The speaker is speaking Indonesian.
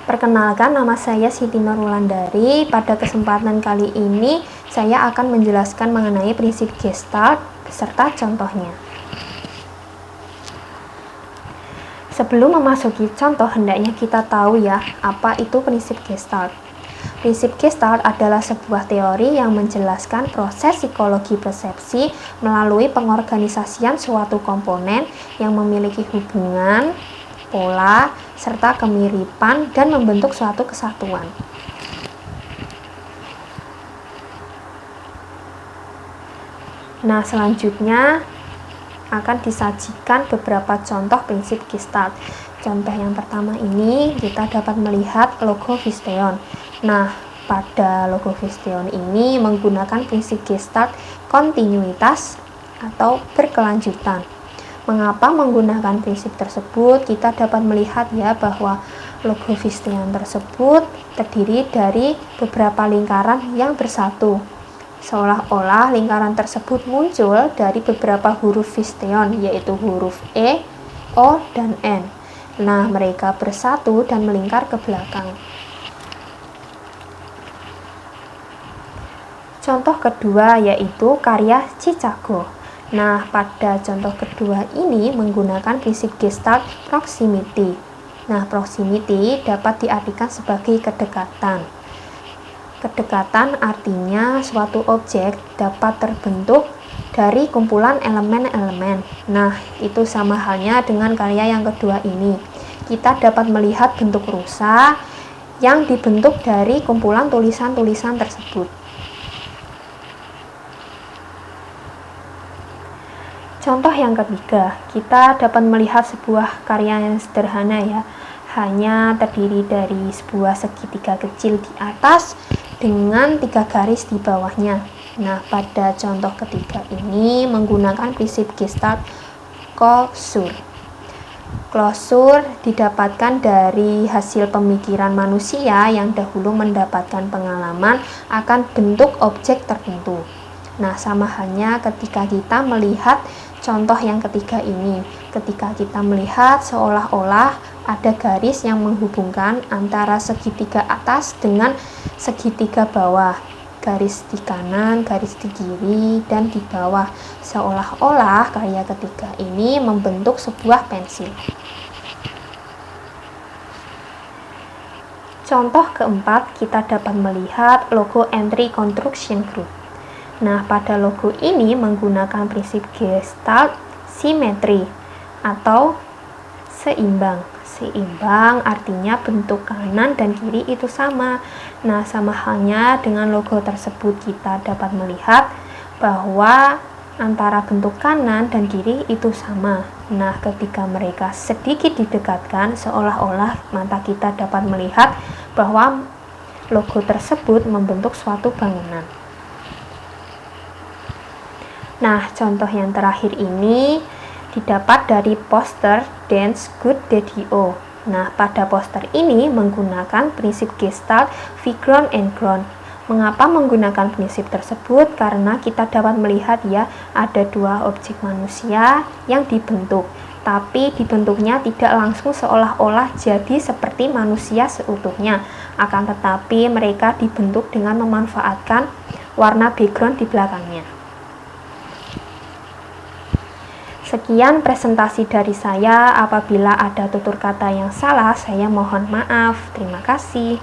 Perkenalkan, nama saya Siti Nurwulandari. Pada kesempatan kali ini, saya akan menjelaskan mengenai prinsip Gestalt beserta contohnya. Sebelum memasuki contoh, hendaknya kita tahu ya, apa itu prinsip Gestalt. Prinsip Gestalt adalah sebuah teori yang menjelaskan proses psikologi persepsi melalui pengorganisasian suatu komponen yang memiliki hubungan, pola, serta kemiripan dan membentuk suatu kesatuan. Nah, selanjutnya akan disajikan beberapa contoh prinsip Gestalt. Contoh yang pertama ini kita dapat melihat logo Visteon. Nah, pada logo Visteon ini menggunakan prinsip Gestalt kontinuitas atau berkelanjutan. Mengapa menggunakan prinsip tersebut? Kita dapat melihat ya bahwa logo Visteon tersebut terdiri dari beberapa lingkaran yang bersatu. Seolah-olah lingkaran tersebut muncul dari beberapa huruf Visteon, yaitu huruf E, O, dan N. Nah, mereka bersatu dan melingkar ke belakang. Contoh kedua yaitu karya Chicago. Nah, pada contoh kedua ini menggunakan prinsip Gestalt proximity. Nah, proximity dapat diartikan sebagai kedekatan. Kedekatan artinya suatu objek dapat terbentuk dari kumpulan elemen-elemen. Nah, itu sama halnya dengan karya yang kedua ini. Kita dapat melihat bentuk rusa yang dibentuk dari kumpulan tulisan-tulisan tersebut. Contoh yang ketiga, kita dapat melihat sebuah karya yang sederhana ya, hanya terdiri dari sebuah segitiga kecil di atas dengan 3 garis di bawahnya. Nah, pada contoh ketiga ini menggunakan prinsip Gestalt closure. Closure didapatkan dari hasil pemikiran manusia yang dahulu mendapatkan pengalaman akan bentuk objek tertentu. Nah, sama halnya ketika kita melihat contoh yang ketiga ini, ketika kita melihat seolah-olah ada garis yang menghubungkan antara segitiga atas dengan segitiga bawah, garis di kanan, garis di kiri, dan di bawah, seolah-olah karya ketiga ini membentuk sebuah pensil. Contoh keempat, kita dapat melihat logo Entry Construction Group. Nah, pada logo ini menggunakan prinsip Gestalt simetri atau seimbang. Seimbang artinya bentuk kanan dan kiri itu sama. Nah, sama halnya dengan logo tersebut kita dapat melihat bahwa antara bentuk kanan dan kiri itu sama. Nah, ketika mereka sedikit didekatkan, seolah-olah mata kita dapat melihat bahwa logo tersebut membentuk suatu bangunan. Nah, contoh yang terakhir ini didapat dari poster Dance Good Daddy-O. Nah, pada poster ini menggunakan prinsip Gestalt foreground and ground. Mengapa menggunakan prinsip tersebut? Karena kita dapat melihat ya, ada 2 objek manusia yang dibentuk, tapi dibentuknya tidak langsung seolah-olah jadi seperti manusia seutuhnya. Akan tetapi mereka dibentuk dengan memanfaatkan warna background di belakangnya. Sekian presentasi dari saya. Apabila ada tutur kata yang salah, saya mohon maaf. Terima kasih.